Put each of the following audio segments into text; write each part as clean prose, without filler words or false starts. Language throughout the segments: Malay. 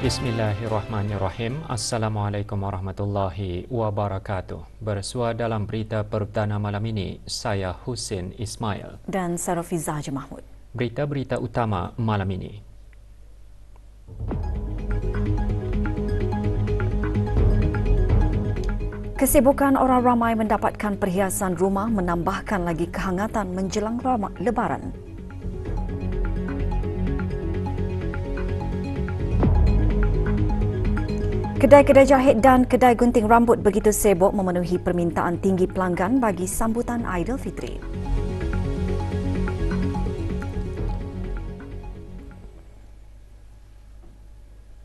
Bismillahirrahmanirrahim. Assalamualaikum warahmatullahi wabarakatuh. Bersua dalam berita perdana malam ini, saya Husin Ismail. Dan Sarofiza Haji Mahmud. Berita-berita utama malam ini. Kesibukan orang ramai mendapatkan perhiasan rumah menambahkan lagi kehangatan menjelang Lebaran. Kedai-kedai jahit dan kedai gunting rambut begitu sibuk memenuhi permintaan tinggi pelanggan bagi sambutan Aidilfitri.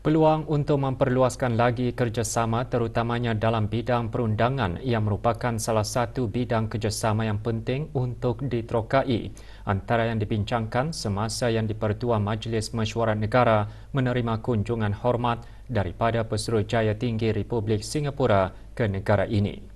Peluang untuk memperluaskan lagi kerjasama terutamanya dalam bidang perundangan yang merupakan salah satu bidang kerjasama yang penting untuk diterokai. Antara yang dibincangkan semasa yang di-Pertua Majlis Mesyuarat Negara menerima kunjungan hormat daripada Pesuruhjaya Tinggi Republik Singapura ke negara ini.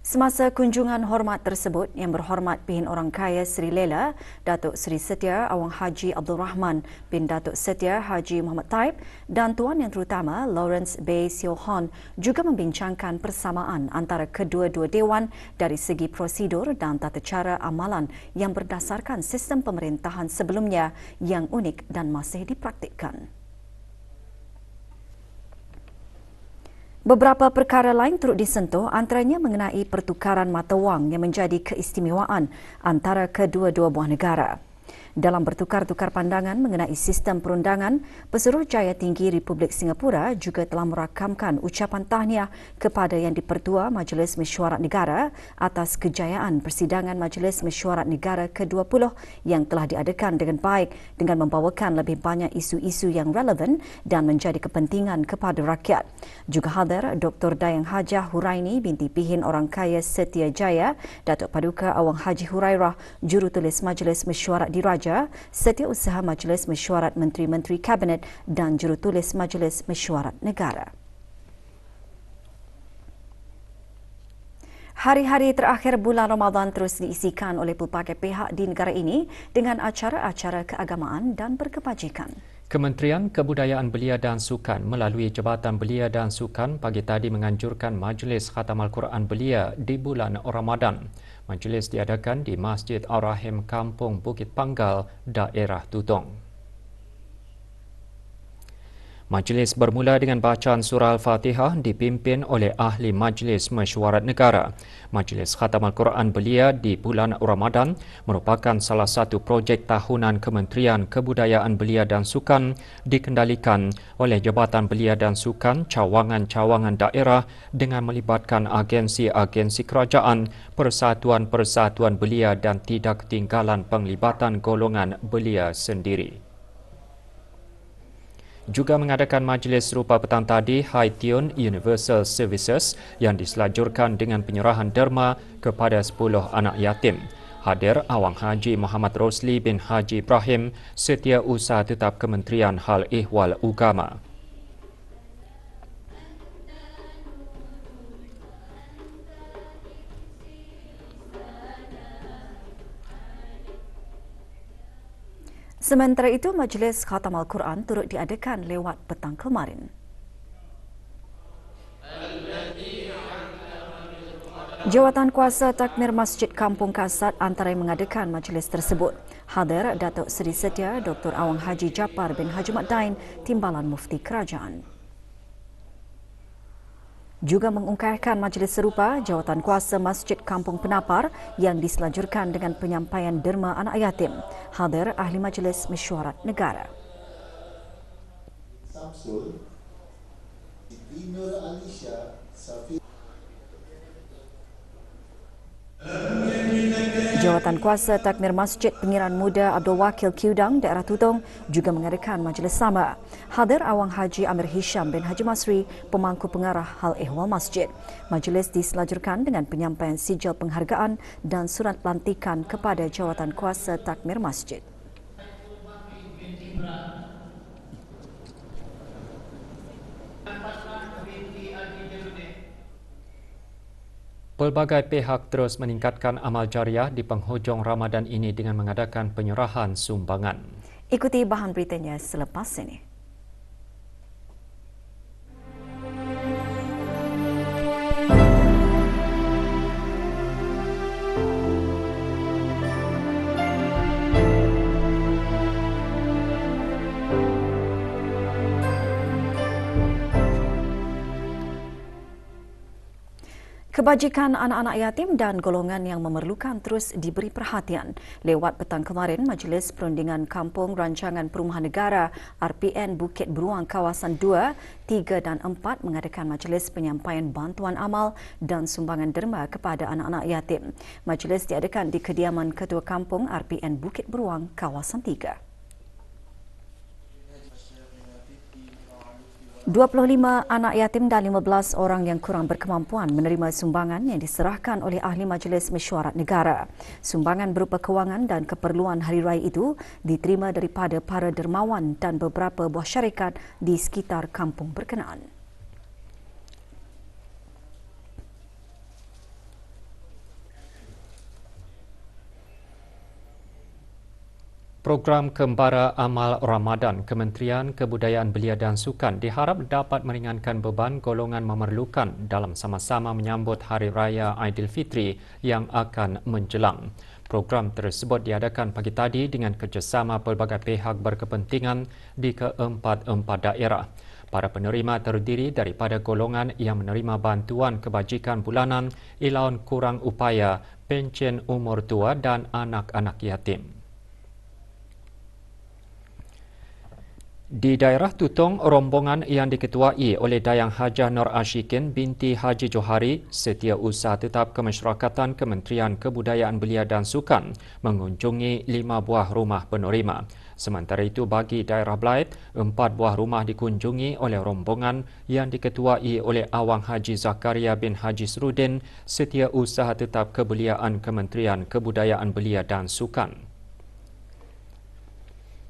Semasa kunjungan hormat tersebut, Yang Berhormat Pihin Orang Kaya Seri Lela, Datuk Seri Setia Awang Haji Abdul Rahman bin Datuk Setia Haji Muhammad Taib dan Tuan Yang Terutama Lawrence Bay Seo Hon juga membincangkan persamaan antara kedua-dua dewan dari segi prosedur dan tata cara amalan yang berdasarkan sistem pemerintahan sebelumnya yang unik dan masih dipraktikkan. Beberapa perkara lain turut disentuh, antaranya mengenai pertukaran mata wang yang menjadi keistimewaan antara kedua-dua buah negara. Dalam bertukar-tukar pandangan mengenai sistem perundangan, Pesuruhjaya Tinggi Republik Singapura juga telah merakamkan ucapan tahniah kepada Yang di-Pertua Majlis Mesyuarat Negara atas kejayaan persidangan Majlis Mesyuarat Negara ke-20 yang telah diadakan dengan baik dengan membawakan lebih banyak isu-isu yang relevan dan menjadi kepentingan kepada rakyat. Juga hadir Dr. Dayang Hajah Huraini binti Pihin Orang Kaya Setia Jaya, Datuk Paduka Awang Haji Hurairah, Jurutulis Majlis Mesyuarat Diraja, Setiausaha Majlis Mesyuarat Menteri-Menteri Kabinet dan Jurutulis Majlis Mesyuarat Negara. Hari-hari terakhir bulan Ramadan terus diisikan oleh pelbagai pihak di negara ini dengan acara-acara keagamaan dan berkebajikan. Kementerian Kebudayaan Belia dan Sukan melalui Jabatan Belia dan Sukan pagi tadi menganjurkan Majlis Khatam Al-Quran Belia di bulan Ramadan. Majlis diadakan di Masjid Ar-Rahim Kampung Bukit Panggal, daerah Tutong. Majlis bermula dengan bacaan surah Al-Fatihah dipimpin oleh Ahli Majlis Mesyuarat Negara. Majlis Khatam Al-Quran Belia di bulan Ramadan merupakan salah satu projek tahunan Kementerian Kebudayaan Belia dan Sukan dikendalikan oleh Jabatan Belia dan Sukan cawangan-cawangan daerah dengan melibatkan agensi-agensi kerajaan, persatuan-persatuan belia dan tidak ketinggalan penglibatan golongan belia sendiri. Juga mengadakan majlis serupa petang tadi High Tune Universal Services yang diselajurkan dengan penyerahan derma kepada 10 anak yatim. Hadir Awang Haji Muhammad Rosli bin Haji Ibrahim, Setiausaha Tetap Kementerian Hal Ehwal Ugama. Sementara itu, Majlis Khatam Al-Quran turut diadakan lewat petang kemarin. Jawatan Kuasa Takmir Masjid Kampung Kasat antara yang mengadakan majlis tersebut. Hadir Datuk Seri Setia Dr. Awang Haji Japar bin Haji Mat Dain, Timbalan Mufti Kerajaan. Juga mengungkapkan majlis serupa jawatan kuasa Masjid Kampung Penapar yang diselajurkan dengan penyampaian derma anak yatim. Hadir Ahli Majlis Mesyuarat Negara. Samsul, Siti Nur Alisha, Safi. Jawatankuasa Takmir Masjid Pengiran Muda Abdul Wakil Kiudang, Daerah Tutong juga mengadakan majlis sama. Hadir Awang Haji Amir Hisham bin Haji Masri, pemangku pengarah hal ehwal masjid. Majlis diselajurkan dengan penyampaian sijil penghargaan dan surat pelantikan kepada Jawatankuasa Takmir Masjid. Pelbagai pihak terus meningkatkan amal jariah di penghujung Ramadan ini dengan mengadakan penyerahan sumbangan. Ikuti bahan beritanya selepas ini. Kebajikan anak-anak yatim dan golongan yang memerlukan terus diberi perhatian. Lewat petang kemarin, Majlis Perundingan Kampung Rancangan Perumahan Negara RPN Bukit Beruang Kawasan 2, 3 dan 4 mengadakan majlis penyampaian bantuan amal dan sumbangan derma kepada anak-anak yatim. Majlis diadakan di kediaman Ketua Kampung RPN Bukit Beruang Kawasan 3. 25 anak yatim dan 15 orang yang kurang berkemampuan menerima sumbangan yang diserahkan oleh Ahli Majlis Mesyuarat Negara. Sumbangan berupa kewangan dan keperluan hari raya itu diterima daripada para dermawan dan beberapa buah syarikat di sekitar kampung berkenaan. Program Kembara Amal Ramadan Kementerian Kebudayaan Belia dan Sukan diharap dapat meringankan beban golongan memerlukan dalam sama-sama menyambut Hari Raya Aidilfitri yang akan menjelang. Program tersebut diadakan pagi tadi dengan kerjasama pelbagai pihak berkepentingan di keempat-empat daerah. Para penerima terdiri daripada golongan yang menerima bantuan kebajikan bulanan, ilaun kurang upaya, pencen umur tua dan anak-anak yatim. Di daerah Tutong, rombongan yang diketuai oleh Dayang Hajah Nur Ashikin binti Haji Johari, Setiausaha Tetap Kemasyarakatan Kementerian Kebudayaan Belia dan Sukan mengunjungi 5 buah rumah penerima. Sementara itu bagi daerah Belait, 4 buah rumah dikunjungi oleh rombongan yang diketuai oleh Awang Haji Zakaria bin Haji Srudin, Setiausaha Tetap Kebeliaan Kementerian Kebudayaan Belia dan Sukan.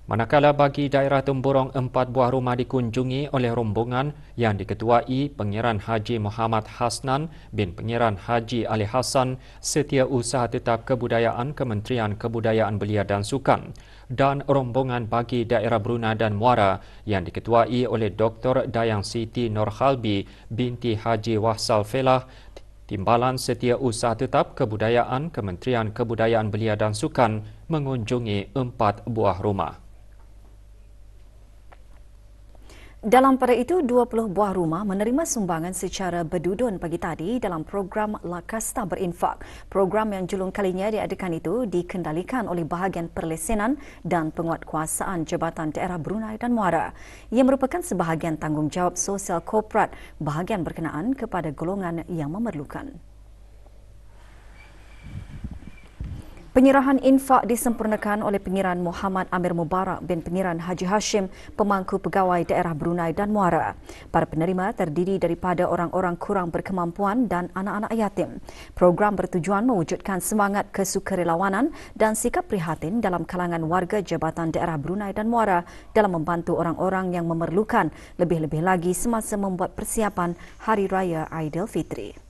Manakala bagi daerah Temburong, 4 buah rumah dikunjungi oleh rombongan yang diketuai Pengiran Haji Muhammad Hasnan bin Pengiran Haji Ali Hassan, Setiausaha Tetap Kebudayaan Kementerian Kebudayaan Belia dan Sukan, dan rombongan bagi daerah Brunei dan Muara yang diketuai oleh Dr. Dayang Siti Nurhalbi binti Haji Wahsal Felah, Timbalan Setiausaha Tetap Kebudayaan Kementerian Kebudayaan Belia dan Sukan mengunjungi 4 buah rumah. Dalam pada itu, 20 buah rumah menerima sumbangan secara berdudun pagi tadi dalam program Lakasta Berinfak. Program yang julung kalinya diadakan itu dikendalikan oleh bahagian perlesenan dan penguatkuasaan Jabatan Daerah Brunei dan Muara. Ia merupakan sebahagian tanggungjawab sosial korporat bahagian berkenaan kepada golongan yang memerlukan. Penyerahan infak disempurnakan oleh Pengiran Muhammad Amir Mubarak bin Pengiran Haji Hashim, pemangku pegawai daerah Brunei dan Muara. Para penerima terdiri daripada orang-orang kurang berkemampuan dan anak-anak yatim. Program bertujuan mewujudkan semangat kesukarelawanan dan sikap prihatin dalam kalangan warga Jabatan Daerah Brunei dan Muara dalam membantu orang-orang yang memerlukan, lebih-lebih lagi semasa membuat persiapan Hari Raya Aidilfitri.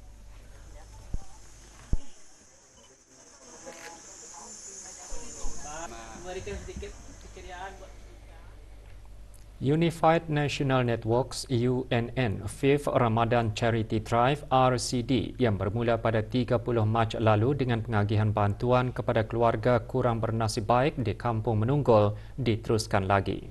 Unified National Networks UNN 5th Ramadan Charity Drive RCD yang bermula pada 30 Mac lalu dengan pengagihan bantuan kepada keluarga kurang bernasib baik di Kampung Menunggul diteruskan lagi.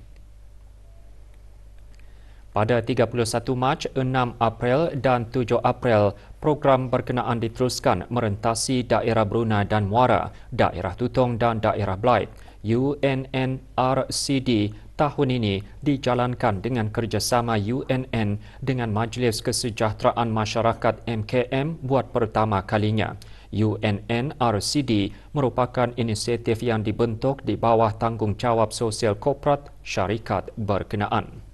Pada 31 Mac, 6 April dan 7 April, program berkenaan diteruskan merentasi daerah Brunei dan Muara, daerah Tutong dan daerah Belait. UNN RCD tahun ini dijalankan dengan kerjasama UNN dengan Majlis Kesejahteraan Masyarakat MKM buat pertama kalinya. UNNRCD merupakan inisiatif yang dibentuk di bawah tanggungjawab sosial korporat syarikat berkenaan.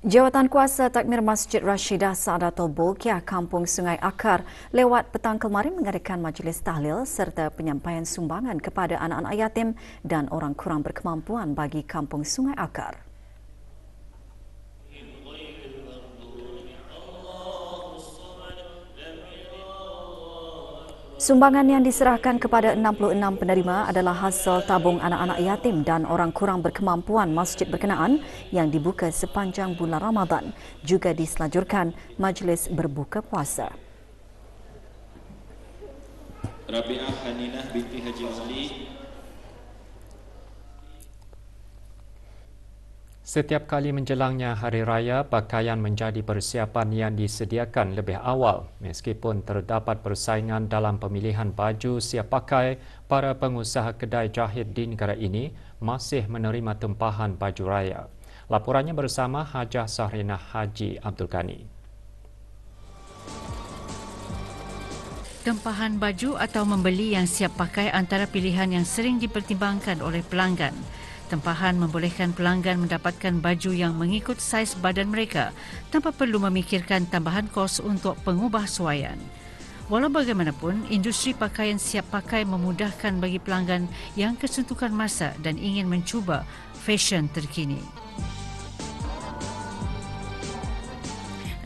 Jawatan Kuasa Takmir Masjid Rashidah Saadatul Bolkiah Kampung Sungai Akar lewat petang kemarin mengadakan majlis tahlil serta penyampaian sumbangan kepada anak-anak yatim dan orang kurang berkemampuan bagi Kampung Sungai Akar. Sumbangan yang diserahkan kepada 66 penerima adalah hasil tabung anak-anak yatim dan orang kurang berkemampuan masjid berkenaan yang dibuka sepanjang bulan Ramadan. Juga diselajurkan majlis berbuka puasa. Rabi'ah Haninah binti Haji Ali. Setiap kali menjelangnya Hari Raya, pakaian menjadi persiapan yang disediakan lebih awal. Meskipun terdapat persaingan dalam pemilihan baju siap pakai, para pengusaha kedai jahit di negara ini masih menerima tempahan baju raya. Laporannya bersama Hajah Sahrinah Haji Abdul Ghani. Tempahan baju atau membeli yang siap pakai antara pilihan yang sering dipertimbangkan oleh pelanggan. Tempahan membolehkan pelanggan mendapatkan baju yang mengikut saiz badan mereka tanpa perlu memikirkan tambahan kos untuk pengubahsuaian. Walau bagaimanapun, industri pakaian siap pakai memudahkan bagi pelanggan yang kesuntukan masa dan ingin mencuba fashion terkini.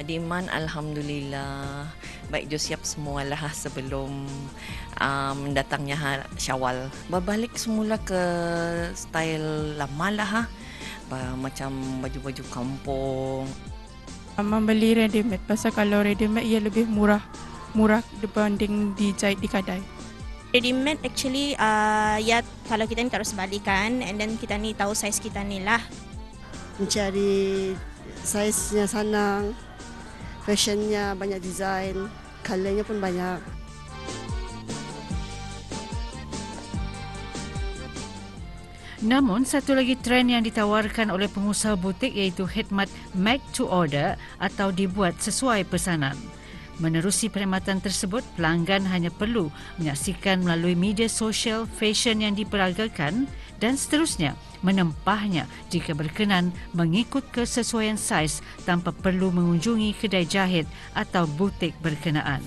Demand Alhamdulillah baik jo siap semualah sebelum mendatangnya Syawal. Berbalik semula ke style lama lah macam baju-baju kampung. Membeli ready-made pasal kalau ready-made ia lebih murah dibanding dijahit di kedai. Ready-made actually ya kalau kita ni terus balikan and then kita ni tahu saiz kita ni lah. Mencari saiznya senang. Fashionnya banyak design, colornya pun banyak. Namun, satu lagi trend yang ditawarkan oleh pengusaha butik iaitu khidmat make to order atau dibuat sesuai pesanan. Menerusi perkhidmatan tersebut, pelanggan hanya perlu menyaksikan melalui media sosial fashion yang diperagakan dan seterusnya menempahnya jika berkenan mengikut kesesuaian saiz tanpa perlu mengunjungi kedai jahit atau butik berkenaan.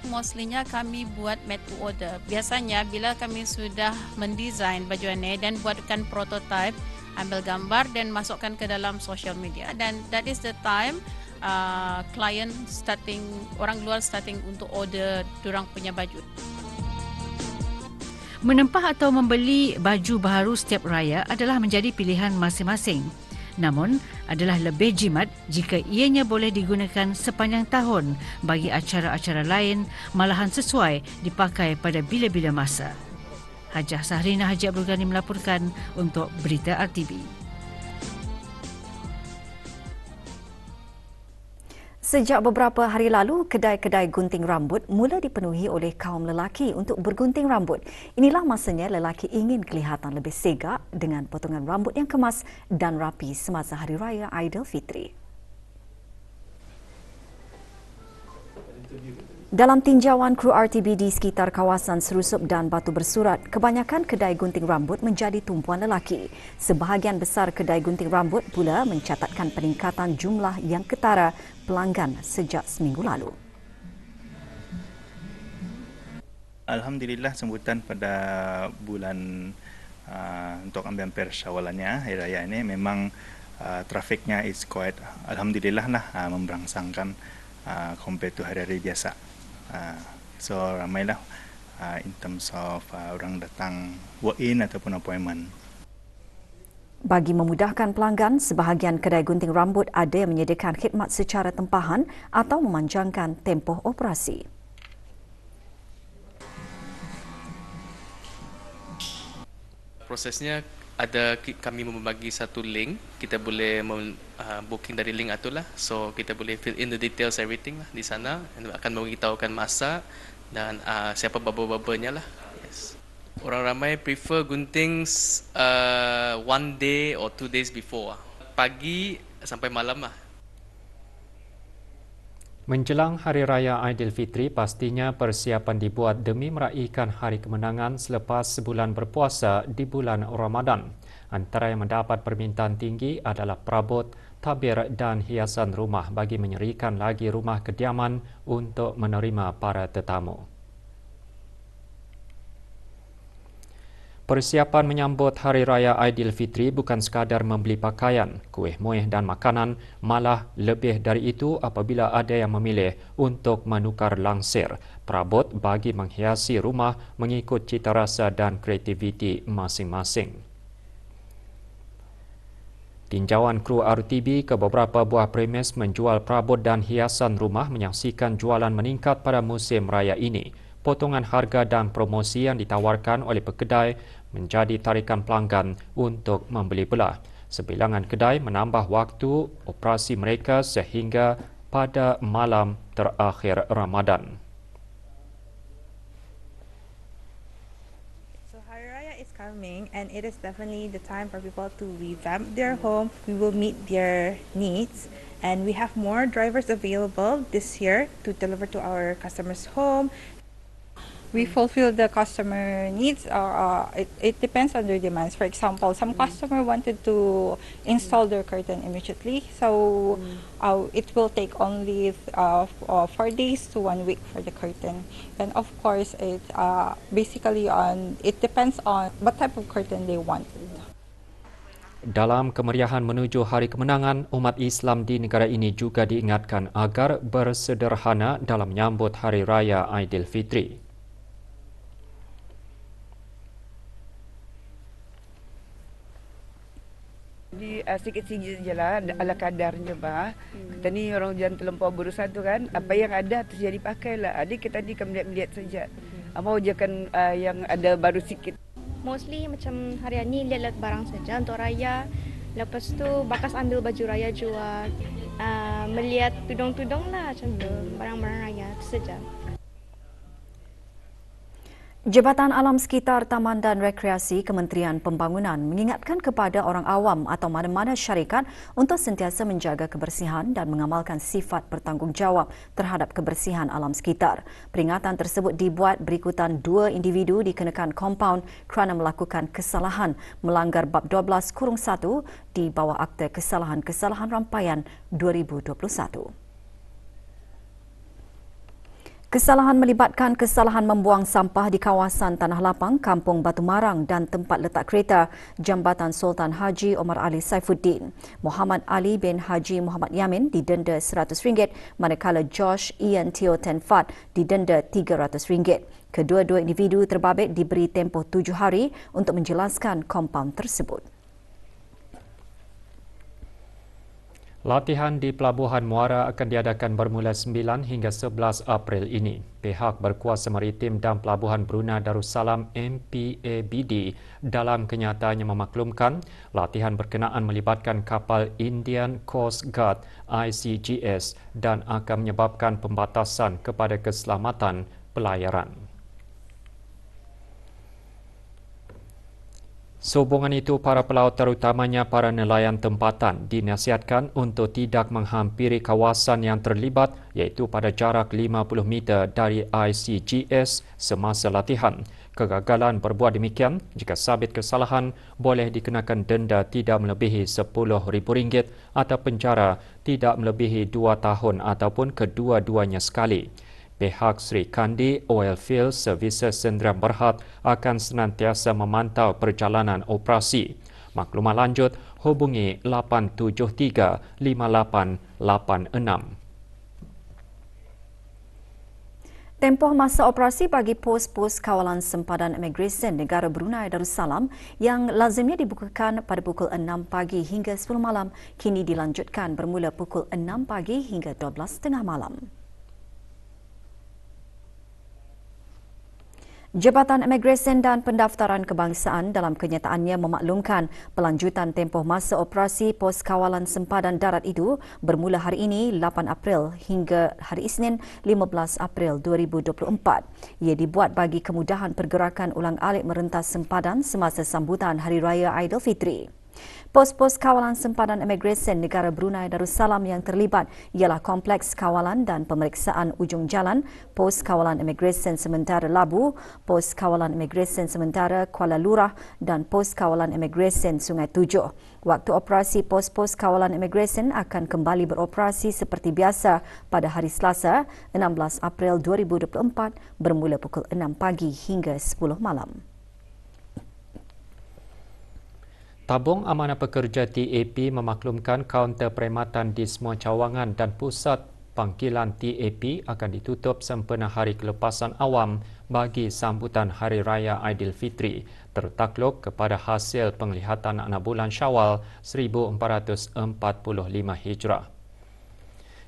Mostlynya kami buat made to order. Biasanya bila kami sudah mendesain baju ini dan buatkan prototype, ambil gambar dan masukkan ke dalam social media. Dan that is the time orang luar starting untuk order dorang punya baju. Menempah atau membeli baju baharu setiap raya adalah menjadi pilihan masing-masing. Namun, adalah lebih jimat jika ianya boleh digunakan sepanjang tahun bagi acara-acara lain, malahan sesuai dipakai pada bila-bila masa. Hajah Sahrinah Haji Abdul Ghani melaporkan untuk Berita RTB. Sejak beberapa hari lalu, kedai-kedai gunting rambut mula dipenuhi oleh kaum lelaki untuk bergunting rambut. Inilah masanya lelaki ingin kelihatan lebih segak dengan potongan rambut yang kemas dan rapi semasa Hari Raya Aidilfitri. Dalam tinjauan kru RTB di sekitar kawasan Serusup dan Batu Bersurat, kebanyakan kedai gunting rambut menjadi tumpuan lelaki. Sebahagian besar kedai gunting rambut pula mencatatkan peningkatan jumlah yang ketara pelanggan sejak seminggu lalu. Alhamdulillah, sambutan pada bulan untuk ambil persyawalannya Hari Raya ini memang trafiknya is quite alhamdulillah lah memberangsangkan compared to hari-hari biasa. So ramailah in terms of orang datang walk-in ataupun appointment. Bagi memudahkan pelanggan, sebahagian kedai gunting rambut ada yang menyediakan khidmat secara tempahan atau memanjangkan tempoh operasi. Prosesnya ada kami membagi satu link, kita boleh booking dari link itulah, so kita boleh fill in the details everything lah di sana, dan akan memberitahukan masa dan siapa baba-babanya lah. Yes. Orang ramai prefer gunting 1 day or 2 days before, pagi sampai malam lah. Menjelang Hari Raya Aidilfitri, pastinya persiapan dibuat demi meraihkan Hari Kemenangan selepas sebulan berpuasa di bulan Ramadan. Antara yang mendapat permintaan tinggi adalah perabot, tabir dan hiasan rumah bagi menyerikan lagi rumah kediaman untuk menerima para tetamu. Persiapan menyambut Hari Raya Aidilfitri bukan sekadar membeli pakaian, kuih muih dan makanan, malah lebih dari itu apabila ada yang memilih untuk menukar langsir, perabot bagi menghiasi rumah mengikut cita rasa dan kreativiti masing-masing. Tinjauan kru RTB ke beberapa buah premis menjual perabot dan hiasan rumah menyaksikan jualan meningkat pada musim raya ini. Potongan harga dan promosi yang ditawarkan oleh pekedai menjadi tarikan pelanggan untuk membeli belah. Sebilangan kedai menambah waktu operasi mereka sehingga pada malam terakhir Ramadan. So Hari Raya is coming and it is definitely the time for people to revamp their home. We will meet their needs and we have more drivers available this year to deliver to our customers' home. We fulfill the customer needs. It depends on their demands. For example, some customer wanted to install their curtain immediately, so it will take only 4 days to 1 week for the curtain. And of course, it depends on what type of curtain they want. Dalam kemeriahan menuju Hari Kemenangan, umat Islam di negara ini juga diingatkan agar bersederhana dalam menyambut Hari Raya Aidilfitri. Jadi sikit-sikit je lah, ala kadarnya bah. Kita ni orang jangan terlampau berusaha tu kan. Apa yang ada tu jadi pakailah. Adik kita ni akan melihat saja. Mau je kan yang ada baru sikit. Mostly macam hari ni lihat-lihat barang saja untuk raya. Lepas tu bakas ambil baju raya jual. Melihat tudung-tudung lah macam tu. Barang-barang raya tu saja. Jabatan Alam Sekitar, Taman dan Rekreasi Kementerian Pembangunan mengingatkan kepada orang awam atau mana-mana syarikat untuk sentiasa menjaga kebersihan dan mengamalkan sifat bertanggungjawab terhadap kebersihan alam sekitar. Peringatan tersebut dibuat berikutan 2 individu dikenakan kompaun kerana melakukan kesalahan melanggar bab 12-1 di bawah Akta Kesalahan-Kesalahan Rampaian 2021. Kesalahan melibatkan kesalahan membuang sampah di kawasan Tanah Lapang, Kampung Batu Marang dan tempat letak kereta Jambatan Sultan Haji Omar Ali Saifuddin. Muhammad Ali bin Haji Muhammad Yamin didenda RM100 manakala Josh Ian Teo Ten Fat didenda RM300. Kedua-dua individu terbabit diberi tempoh 7 hari untuk menjelaskan kompaun tersebut. Latihan di Pelabuhan Muara akan diadakan bermula 9 hingga 11 April ini. Pihak Berkuasa Maritim dan Pelabuhan Brunei Darussalam MPABD dalam kenyataannya memaklumkan latihan berkenaan melibatkan kapal Indian Coast Guard ICGS dan akan menyebabkan pembatasan kepada keselamatan pelayaran. Sehubungan itu, para pelaut terutamanya para nelayan tempatan dinasihatkan untuk tidak menghampiri kawasan yang terlibat iaitu pada jarak 50 meter dari ICGS semasa latihan. Kegagalan berbuat demikian jika sabit kesalahan boleh dikenakan denda tidak melebihi RM10,000 atau penjara tidak melebihi 2 tahun ataupun kedua-duanya sekali. Pihak Sri Kandi Oilfield Services Sdn Berhad akan senantiasa memantau perjalanan operasi. Maklumat lanjut hubungi 873 5886. Tempoh masa operasi bagi pos-pos kawalan sempadan imigresen negara Brunei Darussalam yang lazimnya dibukakan pada pukul 6 pagi hingga 10 malam kini dilanjutkan bermula pukul 6 pagi hingga 12.30 malam. Jabatan Imigresen dan Pendaftaran Kebangsaan dalam kenyataannya memaklumkan pelanjutan tempoh masa operasi pos kawalan sempadan darat itu bermula hari ini 8 April hingga hari Isnin 15 April 2024. Ia dibuat bagi kemudahan pergerakan ulang-alik merentas sempadan semasa sambutan Hari Raya Aidilfitri. Pos-pos kawalan sempadan imigresen negara Brunei Darussalam yang terlibat ialah Kompleks Kawalan dan Pemeriksaan Ujung Jalan, Pos Kawalan Imigresen Sementara Labu, Pos Kawalan Imigresen Sementara Kuala Lurah dan Pos Kawalan Imigresen Sungai Tujuh. Waktu operasi pos-pos kawalan imigresen akan kembali beroperasi seperti biasa pada hari Selasa, 16 April 2024 bermula pukul 6 pagi hingga 10 malam. Tabung Amanah Pekerja TAP memaklumkan kaunter perkhidmatan di semua cawangan dan pusat panggilan TAP akan ditutup sempena hari kelepasan awam bagi sambutan Hari Raya Aidilfitri tertakluk kepada hasil penglihatan anak bulan Syawal 1445 Hijrah.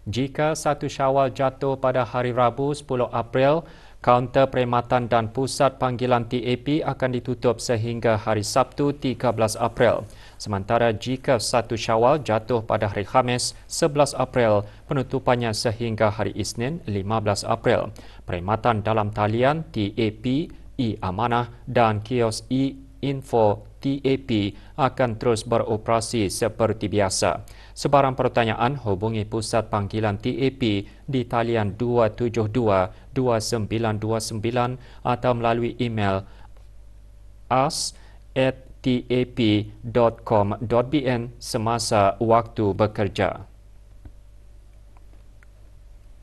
Jika 1 Syawal jatuh pada hari Rabu 10 April, kaunter perkhidmatan dan pusat panggilan TAP akan ditutup sehingga hari Sabtu 13 April. Sementara jika 1 Syawal jatuh pada hari Khamis 11 April, penutupannya sehingga hari Isnin 15 April. Perkhidmatan dalam talian TAP, e-Amanah dan kios e-Info TAP akan terus beroperasi seperti biasa. Sebarang pertanyaan, hubungi pusat panggilan TAP di talian 272-2929 atau melalui email us@tap.com.bn semasa waktu bekerja.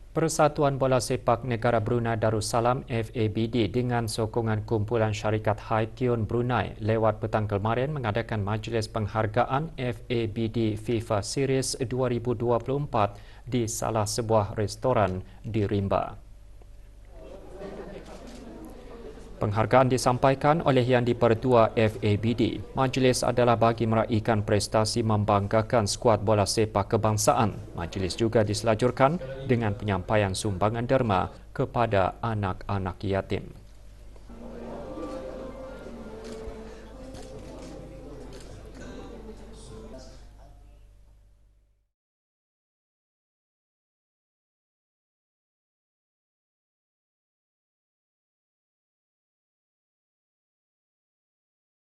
Persatuan Bola Sepak Negara Brunei Darussalam FABD dengan sokongan kumpulan syarikat Haitun Brunei lewat petang kemarin mengadakan majlis penghargaan FABD FIFA Series 2024 di salah sebuah restoran di Rimba. Penghargaan disampaikan oleh Yang di-Pertua FABD. Majlis adalah bagi meraihkan prestasi membanggakan skuad bola sepak kebangsaan. Majlis juga diselajurkan dengan penyampaian sumbangan derma kepada anak-anak yatim.